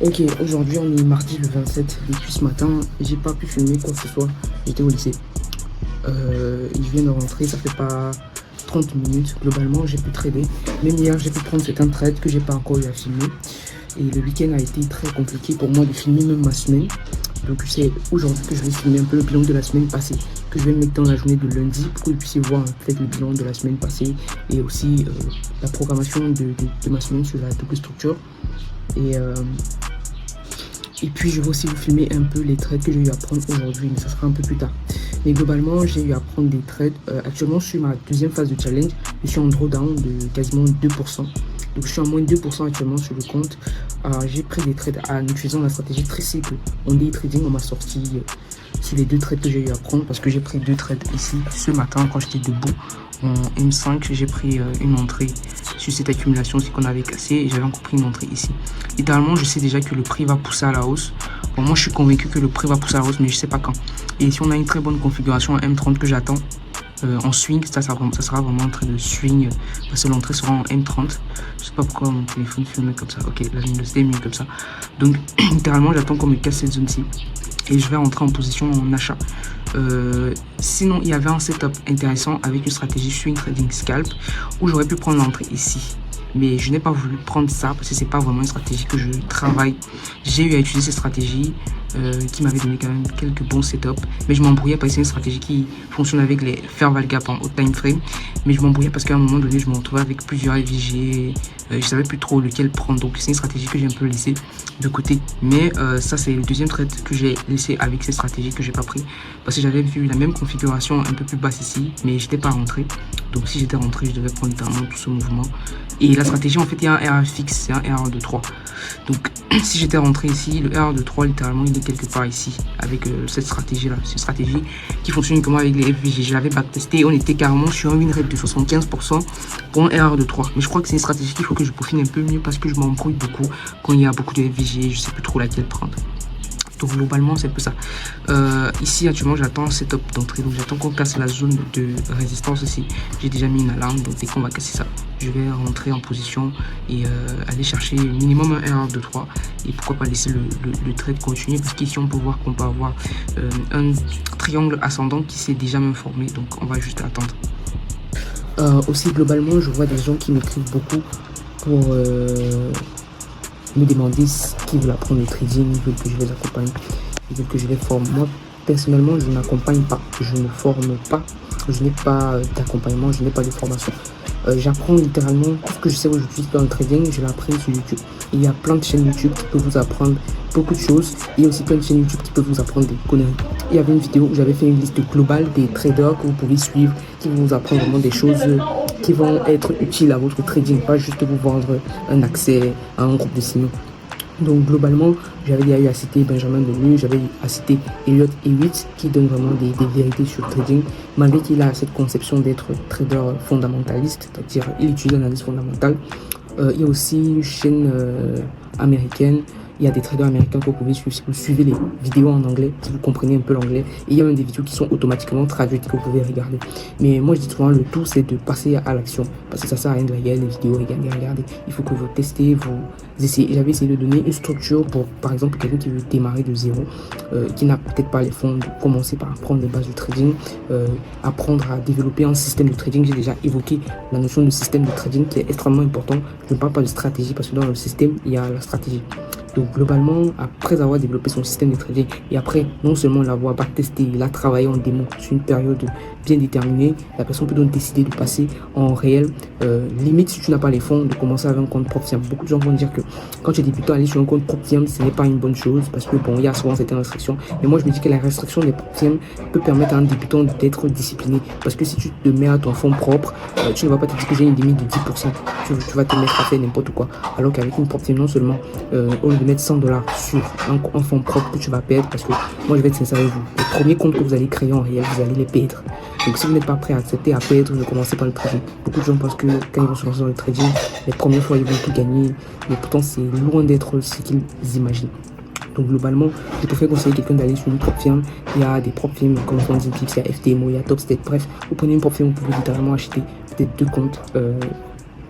Ok, aujourd'hui on est mardi le 27. Depuis ce matin, j'ai pas pu filmer quoi que ce soit. J'étais au lycée. Je viens de rentrer, ça fait pas 30 minutes. Globalement, j'ai pu trader. Même hier, j'ai pu prendre certains trades que j'ai pas encore eu à filmer. Et le week-end a été très compliqué pour moi de filmer même ma semaine. Donc c'est aujourd'hui que je vais filmer un peu le bilan de la semaine passée, que je vais mettre dans la journée de lundi pour que vous puissiez voir peut-être le bilan de la semaine passée et aussi la programmation de ma semaine sur la double structure. Et puis je vais aussi vous filmer un peu les trades que j'ai eu à prendre aujourd'hui, mais ça sera un peu plus tard. Mais globalement, j'ai eu à prendre des trades. Actuellement, je suis ma deuxième phase de challenge. Je suis en drawdown de quasiment 2%. Donc je suis en moins de 2% actuellement sur le compte. J'ai pris des trades en utilisant la stratégie très simple. On day trading, on m'a sorti sur les deux trades que j'ai eu à prendre parce que j'ai pris deux trades ici ce matin quand j'étais debout. En M5, j'ai pris une entrée sur cette accumulation aussi qu'on avait cassée et j'avais encore pris une entrée ici. Littéralement, je sais déjà que le prix va pousser à la hausse. Bon, moi, je suis convaincu que le prix va pousser à la hausse, mais je sais pas quand. Et si on a une très bonne configuration M30 que j'attends en swing, ça sera vraiment un trade de swing parce que l'entrée sera en M30. Je sais pas pourquoi mon téléphone filme comme ça. Ok, la luminosité est mieux comme ça. Donc, littéralement, j'attends qu'on me casse cette zone-ci et je vais rentrer en position en achat. Sinon, il y avait un setup intéressant avec une stratégie swing trading scalp où j'aurais pu prendre l'entrée ici. Mais je n'ai pas voulu prendre ça parce que c'est pas vraiment une stratégie que je travaille. J'ai eu à utiliser cette stratégie qui m'avait donné quand même quelques bons setups. Mais je m'embrouillais parce que c'est une stratégie qui fonctionne avec les fair value gap en haut time frame. Mais je m'embrouillais parce qu'à un moment donné, je me retrouvais avec plusieurs FVG. Je savais plus trop lequel prendre. Donc c'est une stratégie que j'ai un peu laissée de côté. Mais ça, c'est le deuxième trade que j'ai laissé avec cette stratégie que j'ai pas pris. Parce que j'avais vu la même configuration un peu plus basse ici. Mais j'étais pas rentré. Donc si j'étais rentré, je devais prendre littéralement tout ce mouvement. Et la stratégie, en fait, il y a un RR fixe, c'est un RR de 3. Donc si j'étais rentré ici, le RR de 3, littéralement, il est quelque part ici. Avec cette stratégie-là. C'est une stratégie qui fonctionne uniquement avec les FVG. Je l'avais backtesté. On était carrément sur un win rate de 75% pour un RR de 3. Mais je crois que c'est une stratégie qu'il faut que je peaufine un peu mieux parce que je m'embrouille beaucoup quand il y a beaucoup de FVG. Je sais plus trop laquelle prendre. Donc globalement c'est un peu ça. Ici actuellement j'attends un setup d'entrée. Donc j'attends qu'on casse la zone de résistance ici. J'ai déjà mis une alarme. Donc dès qu'on va casser ça, je vais rentrer en position et aller chercher minimum un R de 3. Et pourquoi pas laisser le trade continuer. Parce qu'ici on peut voir qu'on peut avoir un triangle ascendant qui s'est déjà même formé. Donc on va juste attendre. Aussi globalement je vois des gens qui m'écrivent beaucoup pour me demander qui veulent apprendre le trading, ils veulent que je les accompagne, ils veulent que je les forme. Moi, personnellement, je n'accompagne pas, je ne forme pas, je n'ai pas d'accompagnement, je n'ai pas de formation. J'apprends littéralement tout ce que je sais aujourd'hui dans le trading, je l'ai appris sur YouTube. Il y a plein de chaînes YouTube qui peuvent vous apprendre beaucoup de choses. Il y a aussi plein de chaînes YouTube qui peuvent vous apprendre des conneries. Il y avait une vidéo où j'avais fait une liste globale des traders que vous pouvez suivre, qui vont vous apprendre vraiment des choses qui vont être utiles à votre trading, pas juste vous vendre un accès à un groupe de signaux. Donc globalement, j'avais déjà eu à citer Benjamin Deleuze, j'avais eu à citer Elliott Hewitt qui donne vraiment des vérités sur le trading, malgré qu'il a cette conception d'être trader fondamentaliste, c'est-à-dire il utilise l'analyse fondamentale. Il y a aussi une chaîne américaine. Il y a des traders américains que vous pouvez suivre si vous suivez les vidéos en anglais, si vous comprenez un peu l'anglais. Et il y a même des vidéos qui sont automatiquement traduites que vous pouvez regarder. Mais moi, je dis souvent, le tout, c'est de passer à l'action. Parce que ça sert à rien de regarder les vidéos, regarder. Il faut que vous testez, vous essayez. J'avais essayé de donner une structure pour, par exemple, quelqu'un qui veut démarrer de zéro, qui n'a peut-être pas les fonds, de commencer par apprendre les bases du trading, apprendre à développer un système de trading. J'ai déjà évoqué la notion de système de trading qui est extrêmement important. Je ne parle pas de stratégie parce que dans le système, il y a la stratégie. Donc globalement, après avoir développé son système de trading et après non seulement l'avoir testé, il a travaillé en démo sur une période bien déterminée, la personne peut donc décider de passer en réel. Limite, si tu n'as pas les fonds, de commencer avec un compte propre firme. Beaucoup de gens vont dire que quand tu es débutant, aller sur un compte propre firme, ce n'est pas une bonne chose parce que bon, il y a souvent certaines restrictions. Mais moi, je me dis que la restriction des propres firmes peut permettre à un débutant d'être discipliné. Parce que si tu te mets à ton fonds propre, tu ne vas pas te dire que j'ai une limite de 10%. Tu vas te mettre à faire n'importe quoi. Alors qu'avec une propre firme, non seulement de mettre $100 sur un fonds propre que tu vas perdre, parce que moi je vais être sincère avec vous, les premiers comptes que vous allez créer en réel, vous allez les perdre. Donc si vous n'êtes pas prêt à accepter à perdre, ne commencez pas le trading. Beaucoup de gens pensent que quand ils vont se lancer dans le trading, les premières fois ils vont tout gagner, mais pourtant c'est loin d'être ce qu'ils imaginent. Donc globalement, je préfère conseiller quelqu'un d'aller sur une propre firme. Il y a des propres firmes comme Fonds Pips, il y a FTMO, il y a Topstep. Bref, vous prenez une propre firme, vous pouvez littéralement acheter peut-être 2 comptes.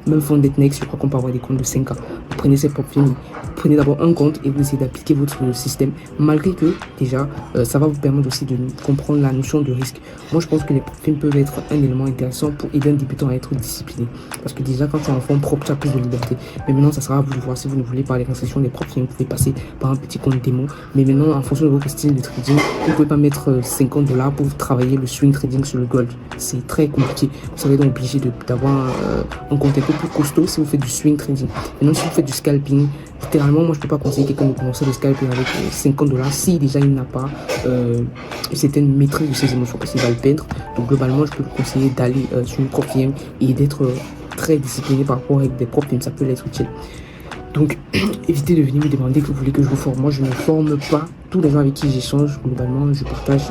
Même Fondetnext, je crois qu'on peut avoir des comptes de 5 ans. Vous prenez ces propres firmes, prenez d'abord un compte et vous essayez d'appliquer votre système, malgré que déjà ça va vous permettre aussi de comprendre la notion de risque. Moi je pense que les prop firmes peuvent être un élément intéressant pour aider un débutant à être discipliné, parce que déjà quand tu es en fonds propre tu as plus de liberté, mais maintenant ça sera à vous de voir si vous ne voulez pas les restrictions des prop firmes. Vous pouvez passer par un petit compte démo, mais maintenant en fonction de votre style de trading, vous ne pouvez pas mettre 50$ pour travailler le swing trading sur le gold. C'est très compliqué, vous serez donc obligé d'avoir un compte un peu plus costaud si vous faites du swing trading. Maintenant si vous faites du scalping, littéralement moi je peux pas conseiller quelqu'un de commencer le scalping avec 50$ si déjà il n'a pas une certaine maîtrise de ses émotions, parce qu'il va le perdre. Donc globalement je peux vous conseiller d'aller sur une prop firm et d'être très discipliné par rapport avec des prop firms, ça peut l'être utile. Donc évitez de venir me demander que vous voulez que je vous forme. Moi je ne forme pas. Tous les gens avec qui j'échange, globalement je partage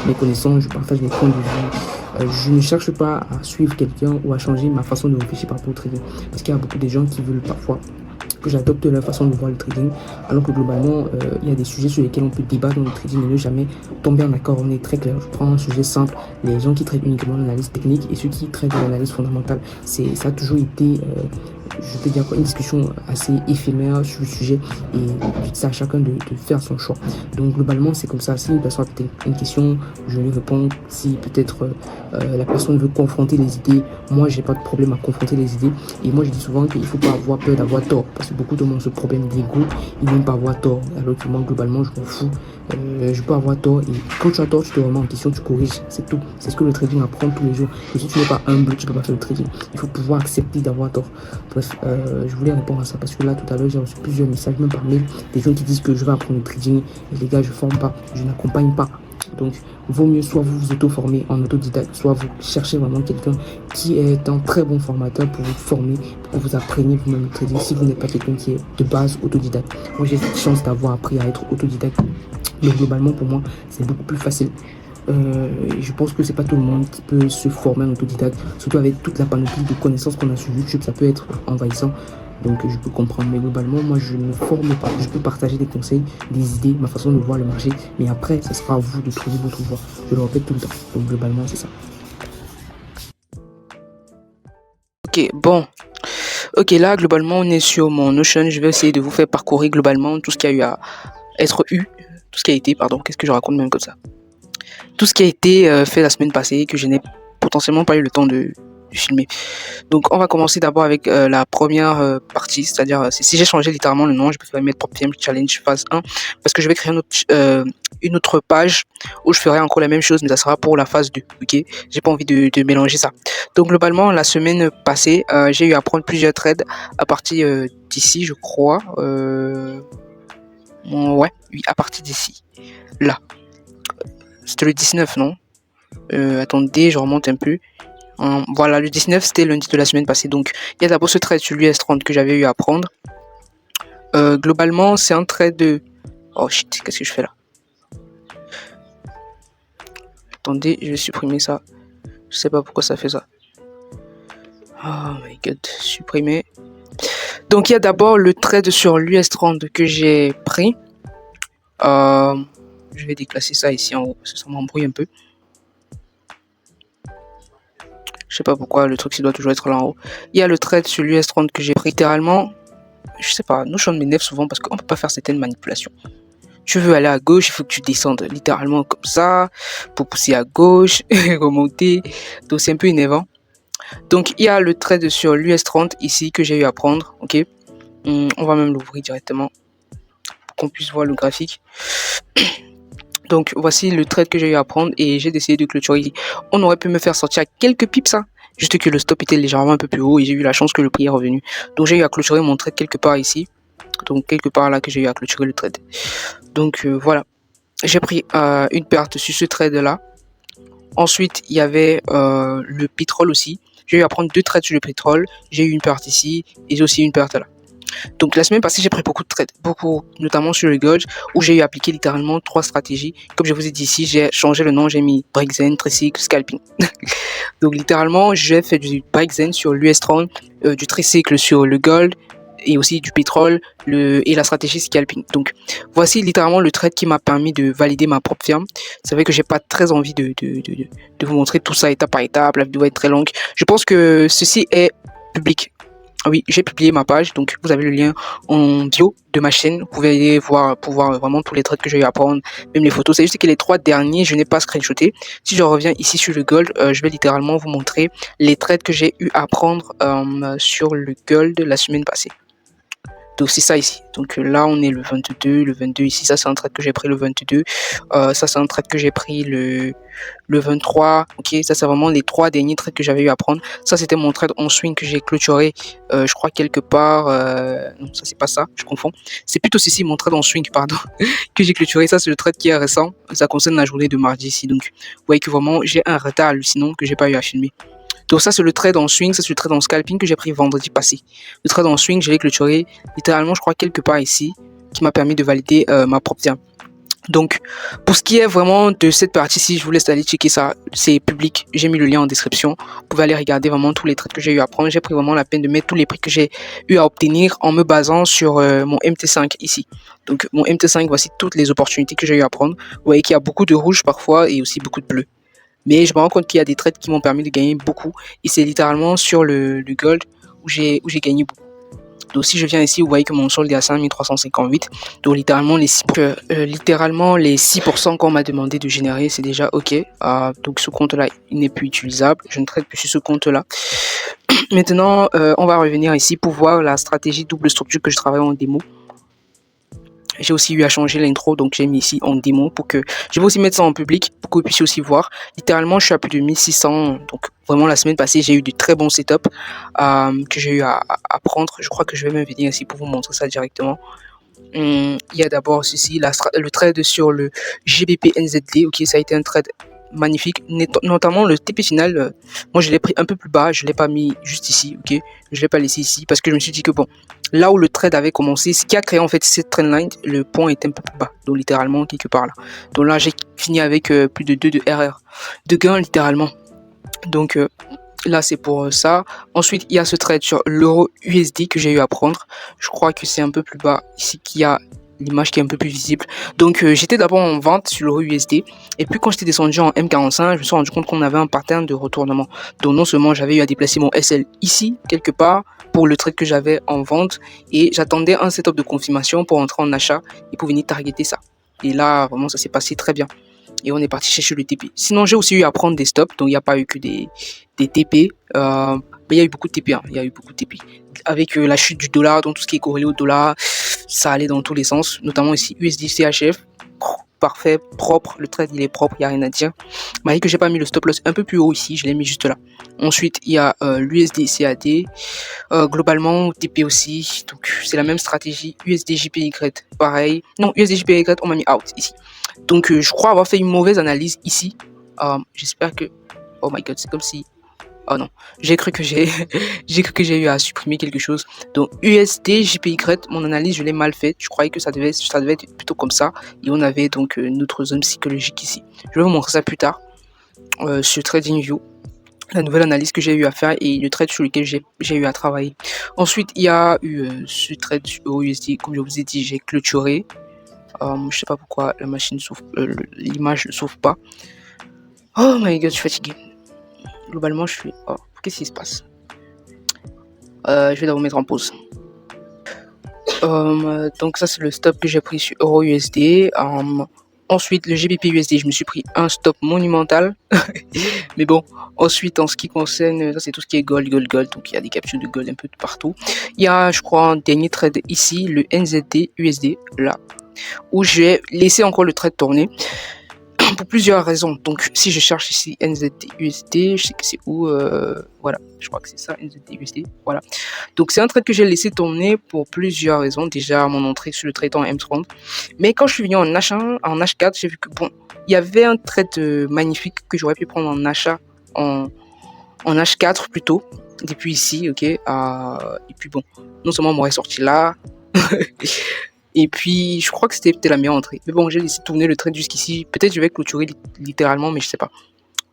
mes connaissances, je partage mes points de vue. Je ne cherche pas à suivre quelqu'un ou à changer ma façon de réfléchir par rapport au trading, parce qu'il y a beaucoup de gens qui veulent parfois que j'adopte leur façon de voir le trading, alors que globalement il y a des sujets sur lesquels on peut débattre dans le trading et ne jamais tomber en accord. On est très clair. Je prends un sujet simple, les gens qui traitent uniquement l'analyse technique et ceux qui traitent de l'analyse fondamentale. Ça a toujours été je peux dire une discussion assez éphémère sur le sujet, et c'est à chacun de faire son choix. Donc globalement c'est comme ça. Si une personne a une question, je lui réponds. Si peut-être la personne veut confronter les idées, moi j'ai pas de problème à confronter les idées. Et moi je dis souvent qu'il faut pas avoir peur d'avoir tort, parce que beaucoup de monde ont ce problème d'ego, ils n'aiment pas avoir tort, alors que moi globalement je m'en fous. Je peux avoir tort, et quand tu as tort tu te remets en question, tu corriges, c'est tout. C'est ce que le trading apprend tous les jours. Et si tu n'es pas humble, tu peux pas faire le trading. Il faut pouvoir accepter d'avoir tort. Bref, je voulais répondre à ça parce que là tout à l'heure j'ai reçu plusieurs messages, même par mail, des gens qui disent que je vais apprendre le trading, et les gars je forme pas, je n'accompagne pas. Donc vaut mieux soit vous vous auto-formez en autodidacte, soit vous cherchez vraiment quelqu'un qui est un très bon formateur pour vous former, pour que vous appreniez vous-même le trading, si vous n'êtes pas quelqu'un qui est de base autodidacte. Moi j'ai cette chance d'avoir appris à être autodidacte, donc globalement pour moi c'est beaucoup plus facile. Je pense que c'est pas tout le monde qui peut se former en autodidacte, surtout avec toute la panoplie de connaissances qu'on a sur YouTube, ça peut être envahissant. Donc je peux comprendre, mais globalement moi je ne forme pas. Je peux partager des conseils, des idées, ma façon de voir le marché, mais après ça sera à vous de trouver votre voie. Je le répète tout le temps. Donc globalement c'est ça. Ok, bon. Ok, là globalement on est sur mon Notion. Je vais essayer de vous faire parcourir globalement tout ce qui a eu à être eu, tout ce qui a été, pardon, qu'est-ce que je raconte même comme ça, tout ce qui a été fait la semaine passée, que je n'ai potentiellement pas eu le temps de filmer. Donc on va commencer d'abord avec la première partie, c'est-à-dire si j'ai changé littéralement le nom, je peux mettre Prop Firm Challenge phase 1, parce que je vais créer une autre page où je ferai encore la même chose, mais ça sera pour la phase 2. Ok, j'ai pas envie de mélanger ça. Donc globalement la semaine passée j'ai eu à prendre plusieurs trades à partir d'ici, je crois. Ouais, oui, à partir d'ici, là c'était le 19, non? Attendez, je remonte un peu. Voilà, le 19 c'était lundi de la semaine passée. Donc il y a d'abord ce trade sur l'US30 que j'avais eu à prendre. Globalement c'est un trade de... Oh shit, qu'est-ce que je fais là? Attendez, je vais supprimer ça. Je sais pas pourquoi ça fait ça. Oh my god, supprimer. Donc il y a d'abord le trade sur l'US30 que j'ai pris. Je vais déclasser ça ici en haut parce que ça m'embrouille un peu. Je sais pas pourquoi le truc il doit toujours être là en haut. Il y a le trade sur l'US30 que j'ai pris. Littéralement, je sais pas, Notion m'énerve souvent parce qu'on peut pas faire certaines manipulations. Tu veux aller à gauche, il faut que tu descendes littéralement comme ça pour pousser à gauche et remonter. Donc c'est un peu énervant. Donc il y a le trade sur l'US30 ici que j'ai eu à prendre. Ok, on va même l'ouvrir directement pour qu'on puisse voir le graphique. Donc voici le trade que j'ai eu à prendre et j'ai décidé de clôturer. On aurait pu me faire sortir à quelques pips, hein, juste que le stop était légèrement un peu plus haut et j'ai eu la chance que le prix est revenu. Donc j'ai eu à clôturer mon trade quelque part ici. Donc quelque part là que j'ai eu à clôturer le trade. Donc voilà, j'ai pris une perte sur ce trade là. Ensuite il y avait le pétrole aussi. J'ai eu à prendre deux trades sur le pétrole. J'ai eu une perte ici et j'ai aussi une perte là. Donc la semaine passée j'ai pris beaucoup de trades, beaucoup, notamment sur le gold où j'ai eu appliqué littéralement 3 stratégies. Comme je vous ai dit ici, j'ai changé le nom, j'ai mis breakzen, tricycle, scalping. Donc littéralement j'ai fait du breakzen sur l'US30, du tricycle sur le gold et aussi du pétrole et la stratégie scalping. Donc voici littéralement le trade qui m'a permis de valider ma propre firme. C'est vrai que j'ai pas très envie de vous montrer tout ça étape par étape, la vidéo va être très longue. Je pense que ceci est public. Ah oui, j'ai publié ma page, donc vous avez le lien en bio de ma chaîne. Vous pouvez aller voir, pour voir vraiment tous les trades que j'ai eu à prendre, même les photos. C'est juste que les 3 derniers, je n'ai pas screenshoté. Si je reviens ici sur le gold, je vais littéralement vous montrer les trades que j'ai eu à prendre sur le gold la semaine passée. Donc c'est ça ici. Donc là on est le 22 ici, ça c'est un trade que j'ai pris le 22. Ça c'est un trade que j'ai pris le 23. Ok, ça c'est vraiment les 3 derniers trades que j'avais eu à prendre. Ça c'était mon trade en swing que j'ai clôturé, je crois quelque part. Non, ça c'est pas ça, je confonds. C'est plutôt ceci, mon trade en swing, pardon, que j'ai clôturé. Ça c'est le trade qui est récent. Ça concerne la journée de mardi ici. Donc vous voyez que vraiment j'ai un retard hallucinant que j'ai pas eu à filmer. Donc ça c'est le trade en swing, ça c'est le trade en scalping que j'ai pris vendredi passé. Le trade en swing, je l'ai clôturé littéralement, je crois quelque part ici, qui m'a permis de valider ma propre terme. Donc pour ce qui est vraiment de cette partie-ci, je vous laisse aller checker ça, c'est public, j'ai mis le lien en description. Vous pouvez aller regarder vraiment tous les trades que j'ai eu à prendre. J'ai pris vraiment la peine de mettre tous les prix que j'ai eu à obtenir en me basant sur mon MT5 ici. Donc mon MT5, voici toutes les opportunités que j'ai eu à prendre. Vous voyez qu'il y a beaucoup de rouge parfois et aussi beaucoup de bleu. Mais je me rends compte qu'il y a des trades qui m'ont permis de gagner beaucoup. Et c'est littéralement sur le gold où j'ai gagné beaucoup. Donc si je viens ici, vous voyez que mon solde est à 5358. Donc littéralement les 6% qu'on m'a demandé de générer, c'est déjà OK. Donc ce compte-là, il n'est plus utilisable. Je ne traite plus sur ce compte-là. Maintenant, on va revenir ici pour voir la stratégie double structure que je travaille en démo. J'ai aussi eu à changer l'intro, donc j'ai mis ici en démo pour que... Je vais aussi mettre ça en public pour que vous puissiez aussi voir. Littéralement, je suis à plus de 1600. Donc vraiment, la semaine passée, j'ai eu de très bons setups que j'ai eu à prendre. Je crois que je vais même venir ici pour vous montrer ça directement. Il y a d'abord ceci, le trade sur le GBP NZD. Ok, ça a été un trade magnifique, notamment le TP final. Moi je l'ai pris un peu plus bas, je l'ai pas mis juste ici, ok, je l'ai pas laissé ici parce que je me suis dit que bon, là où le trade avait commencé, ce qui a créé en fait cette trendline, le point était un peu plus bas, donc littéralement quelque part là. Donc là j'ai fini avec plus de 2 de RR de gain littéralement. Donc là c'est pour ça. Ensuite il y a ce trade sur l'euro USD que j'ai eu à prendre. Je crois que c'est un peu plus bas ici qu'il y a l'image qui est un peu plus visible. Donc j'étais d'abord en vente sur l'euro USD et puis quand j'étais descendu en M45, je me suis rendu compte qu'on avait un pattern de retournement. Donc non seulement j'avais eu à déplacer mon SL ici quelque part pour le trade que j'avais en vente et j'attendais un setup de confirmation pour entrer en achat et pour venir targeter ça. Et là vraiment ça s'est passé très bien. Et on est parti chercher le TP. Sinon j'ai aussi eu à prendre des stops, donc il n'y a pas eu que des TP. Mais il y a eu beaucoup de TP, hein. Il y a eu beaucoup de TP. Avec la chute du dollar, donc tout ce qui est corrélé au dollar, ça allait dans tous les sens, notamment ici USD CHF, parfait, propre, le trade il est propre, il n'y a rien à dire. Malgré que j'ai pas mis le stop loss un peu plus haut ici, je l'ai mis juste là. Ensuite il y a l'USD CAD, globalement TP aussi, donc c'est la même stratégie. USD JPY pareil, non USD JPY on m'a mis out ici. Donc je crois avoir fait une mauvaise analyse ici. J'espère que, oh my god, c'est comme si... Oh non, j'ai cru que j'ai eu à supprimer quelque chose. Donc USD JPY, mon analyse je l'ai mal faite. Je croyais que ça devait être plutôt comme ça. Et on avait donc notre zone psychologique ici. Je vais vous montrer ça plus tard sur TradingView. La nouvelle analyse que j'ai eu à faire et le trade sur lequel j'ai eu à travailler. Ensuite il y a eu ce trade au USD, comme je vous ai dit, j'ai clôturé. Je sais pas pourquoi la machine s'ouvre, l'image ne s'ouvre pas. Oh my god, je suis fatigué. Globalement, je suis... Oh, qu'est-ce qui se passe? Je vais la remettre en pause. Donc ça, c'est le stop que j'ai pris sur Euro USD. Ensuite, le GBP USD, je me suis pris un stop monumental. Mais bon, ensuite, en ce qui concerne... Ça, c'est tout ce qui est gold. Donc, il y a des captures de gold un peu de partout. Il y a, je crois, un dernier trade ici, le NZD USD, là. Où j'ai laissé encore le trade tourner. Pour plusieurs raisons. Donc si je cherche ici NZD USD, je sais que c'est où, voilà, je crois que c'est ça, NZD USD, voilà. Donc c'est un trade que j'ai laissé tourner pour plusieurs raisons. Déjà mon entrée sur le trade en M30, mais quand je suis venu en H1, en H4, j'ai vu que bon, il y avait un trade magnifique que j'aurais pu prendre en achat en H4 plutôt, depuis ici, ok, et puis bon, non seulement on m'aurait sorti là. Et puis, je crois que c'était peut-être la meilleure entrée. Mais bon, j'ai laissé tourner le trade jusqu'ici. Peut-être je vais clôturer littéralement, mais je sais pas.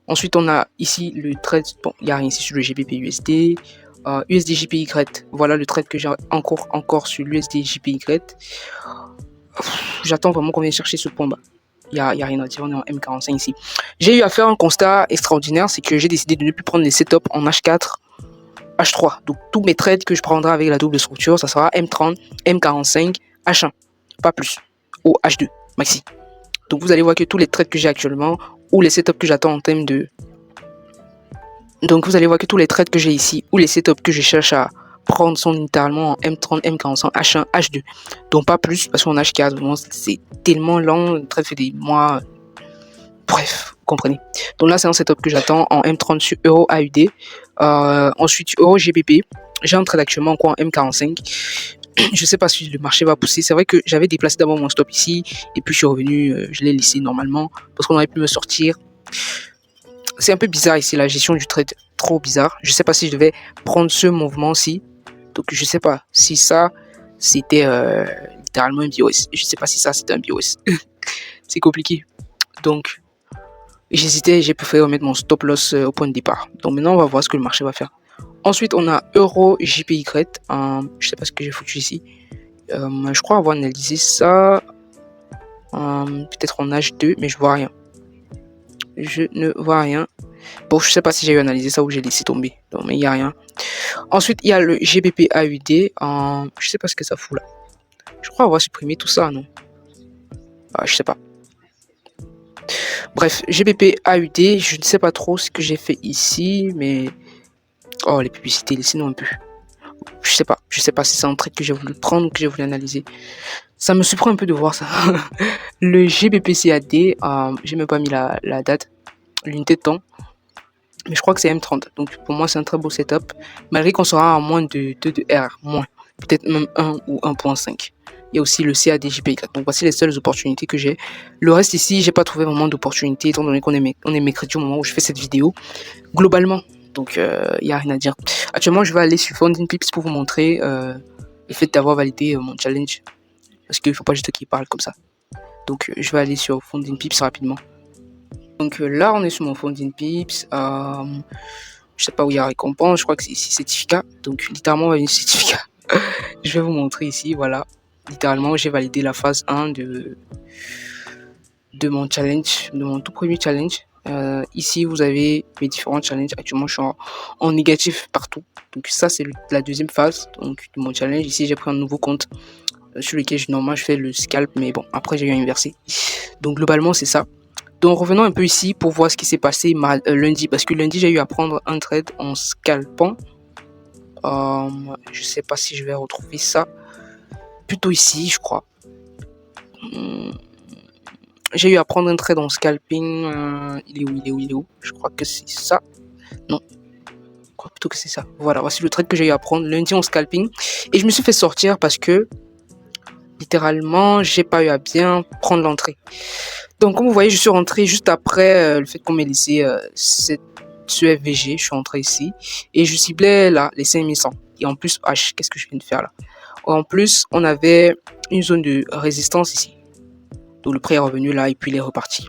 Ensuite, on a ici le trade. Bon, il n'y a rien ici sur le GBP USD. USD JPY. Voilà le trade que j'ai encore sur l'USD JPY. J'attends vraiment qu'on vienne chercher ce point bas. Il y a rien à dire, on est en M45 ici. J'ai eu à faire un constat extraordinaire, c'est que j'ai décidé de ne plus prendre les setups en H4 H3. Donc tous mes trades que je prendrai avec la double structure, ça sera M30, M45, H1, pas plus, ou H2 maxi. Donc vous allez voir que tous les trades que j'ai actuellement, ou les setups que j'attends en termes de... Donc vous allez voir que tous les trades que j'ai ici, ou les setups que je cherche à prendre sont littéralement en M30, M45, H1, H2. Donc pas plus, parce qu'en H4, c'est tellement lent, le trade fait des mois... Bref, vous comprenez. Donc là, c'est un setup que j'attends en M30 sur Euro AUD. Ensuite, Euro GBP. J'ai un trade actuellement en M45. Je sais pas si le marché va pousser. C'est vrai que j'avais déplacé d'abord mon stop ici. Et puis, je suis revenu. Je l'ai laissé normalement. Parce qu'on aurait pu me sortir. C'est un peu bizarre ici, la gestion du trade. Trop bizarre. Je sais pas si je devais prendre ce mouvement-ci. Donc, je sais pas si ça, c'était littéralement un BOS. Je sais pas si ça, c'était un BOS. C'est compliqué. Donc... j'hésitais, j'ai préféré remettre mon stop loss au point de départ. Donc maintenant, on va voir ce que le marché va faire. Ensuite, on a Euro JPY. Je sais pas ce que j'ai foutu ici. Je crois avoir analysé ça. Peut-être en H2, mais je vois rien. Je ne vois rien. Bon, je sais pas si j'ai eu analysé ça ou j'ai laissé tomber. Donc, mais il n'y a rien. Ensuite, il y a le GBP AUD. Je sais pas ce que ça fout là. Je crois avoir supprimé tout ça, non? Je sais pas. Bref, GBP AUD, je ne sais pas trop ce que j'ai fait ici, mais... oh, les publicités, laissez-nous un peu. Je sais pas si c'est un trade que j'ai voulu prendre ou que j'ai voulu analyser. Ça me surprend un peu de voir ça. Le GBP-CAD, j'ai même pas mis la date, l'unité de temps, mais je crois que c'est M30. Donc pour moi, c'est un très beau setup, malgré qu'on sera à moins de 2 de R, moins. Peut-être même 1 ou 1.5. Il y a aussi le CAD JPY. Donc voici les seules opportunités que j'ai. Le reste ici, j'ai pas trouvé vraiment d'opportunités, étant donné qu'on est mercredi au moment où je fais cette vidéo. Globalement, donc il n'y a rien à dire. Actuellement, je vais aller sur Funding Pips pour vous montrer le fait d'avoir validé mon challenge. Parce qu'il ne faut pas juste qu'il parle comme ça. Donc je vais aller sur Funding Pips rapidement. Donc là, on est sur mon Funding Pips. Je sais pas où il y a récompense. Je crois que c'est ici certificat. Donc littéralement, il y a un certificat. Je vais vous montrer ici. Voilà. Littéralement, j'ai validé la phase 1 de mon challenge, de mon tout premier challenge. Ici, vous avez mes différents challenges. Actuellement, je suis en négatif partout. Donc ça, c'est la deuxième phase donc, de mon challenge. Ici, j'ai pris un nouveau compte sur lequel normalement je fais le scalp. Mais bon, après, j'ai eu inversé. Donc globalement, c'est ça. Donc revenons un peu ici pour voir ce qui s'est passé lundi. Parce que lundi, j'ai eu à prendre un trade en scalpant. Je sais pas si je vais retrouver ça. Plutôt ici, je crois. J'ai eu à prendre un trade en scalping. Il est où? Je crois que c'est ça. Non. Je crois plutôt que c'est ça. Voilà, voici le trade que j'ai eu à prendre lundi en scalping. Et je me suis fait sortir parce que, littéralement, j'ai pas eu à bien prendre l'entrée. Donc, comme vous voyez, je suis rentré juste après le fait qu'on m'ait laissé ce FVG. Je suis rentré ici. Et je ciblais là, les 5100. Et en plus, qu'est-ce que je viens de faire là? En plus, on avait une zone de résistance ici. Donc le prix est revenu là et puis il est reparti.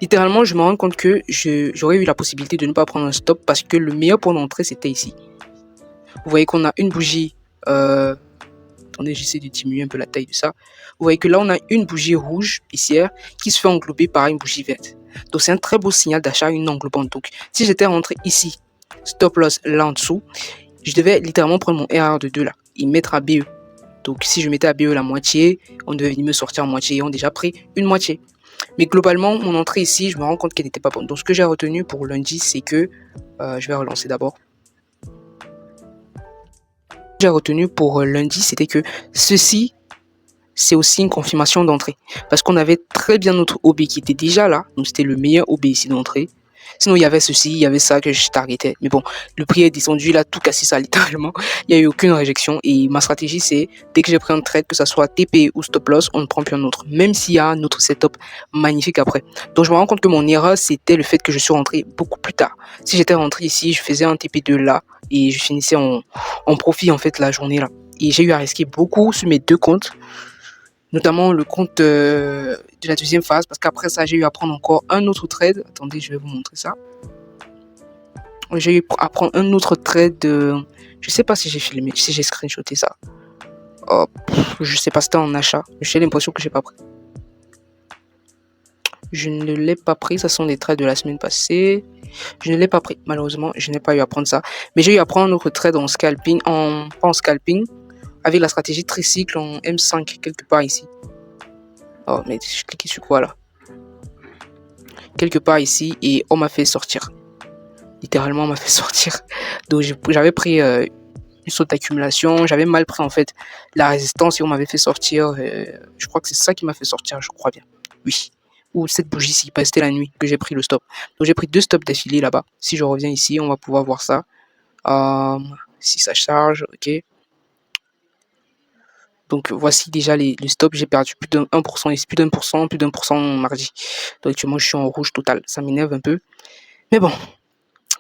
Littéralement, je me rends compte que j'aurais eu la possibilité de ne pas prendre un stop parce que le meilleur point d'entrée, c'était ici. Vous voyez qu'on a une bougie... attendez, j'essaie de diminuer un peu la taille de ça. Vous voyez que là, on a une bougie rouge, ici, qui se fait englober par une bougie verte. Donc c'est un très beau signal d'achat, une englobante. Donc si j'étais rentré ici, stop loss là en dessous, je devais littéralement prendre mon RR de 2 là et mettre à BE. Donc si je mettais à BE la moitié, on devait venir me sortir en moitié et on a déjà pris une moitié. Mais globalement, mon entrée ici, je me rends compte qu'elle n'était pas bonne. Donc ce que j'ai retenu pour lundi, c'est que... je vais relancer d'abord. Ce que j'ai retenu pour lundi, c'était que ceci, c'est aussi une confirmation d'entrée. Parce qu'on avait très bien notre OB qui était déjà là. Donc c'était le meilleur OB ici d'entrée. Sinon, il y avait ceci, il y avait ça que je targetais. Mais bon, le prix est descendu, il a tout cassé ça littéralement. Il n'y a eu aucune réjection. Et ma stratégie, c'est dès que j'ai pris un trade, que ça soit TP ou stop loss, on ne prend plus un autre. Même s'il y a un autre setup magnifique après. Donc, je me rends compte que mon erreur, c'était le fait que je suis rentré beaucoup plus tard. Si j'étais rentré ici, je faisais un TP2 là et je finissais en profit en fait la journée là. Et j'ai eu à risquer beaucoup sur mes deux comptes. Notamment le compte de la deuxième phase, parce qu'après ça, j'ai eu à prendre encore un autre trade. Attendez, je vais vous montrer ça. J'ai eu à prendre un autre trade. Je sais pas si j'ai filmé, si j'ai screenshoté ça. Oh, je sais pas, c'était en achat. J'ai l'impression que j'ai pas pris. Je ne l'ai pas pris, ça sont des trades de la semaine passée. Je ne l'ai pas pris, malheureusement, je n'ai pas eu à prendre ça. Mais j'ai eu à prendre un autre trade en scalping, pas en scalping, avec la stratégie tricycle en M5, quelque part ici. Oh, mais je cliquais sur quoi là? Quelque part ici, et on m'a fait sortir. Littéralement, on m'a fait sortir. Donc j'avais pris une saute d'accumulation, j'avais mal pris en fait la résistance et on m'avait fait sortir. Je crois que c'est ça qui m'a fait sortir, je crois bien. Oui. Ou cette bougie-ci, parce que c'était la nuit que j'ai pris le stop. Donc j'ai pris 2 stops d'affilée là-bas. Si je reviens ici, on va pouvoir voir ça. Si ça charge, ok. Donc voici déjà les stops, j'ai perdu plus d'un 1%, ici plus d'un pour cent mardi. Donc actuellement je suis en rouge total, ça m'énerve un peu. Mais bon,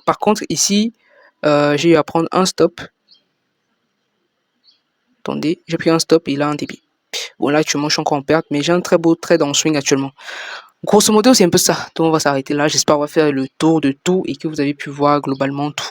par contre ici, j'ai eu à prendre un stop. Attendez, j'ai pris un stop et là un débit. Bon là actuellement je suis encore en perte, mais j'ai un très beau trade en swing actuellement. Grosso modo c'est un peu ça, donc on va s'arrêter là. J'espère qu'on va faire le tour de tout et que vous avez pu voir globalement tout.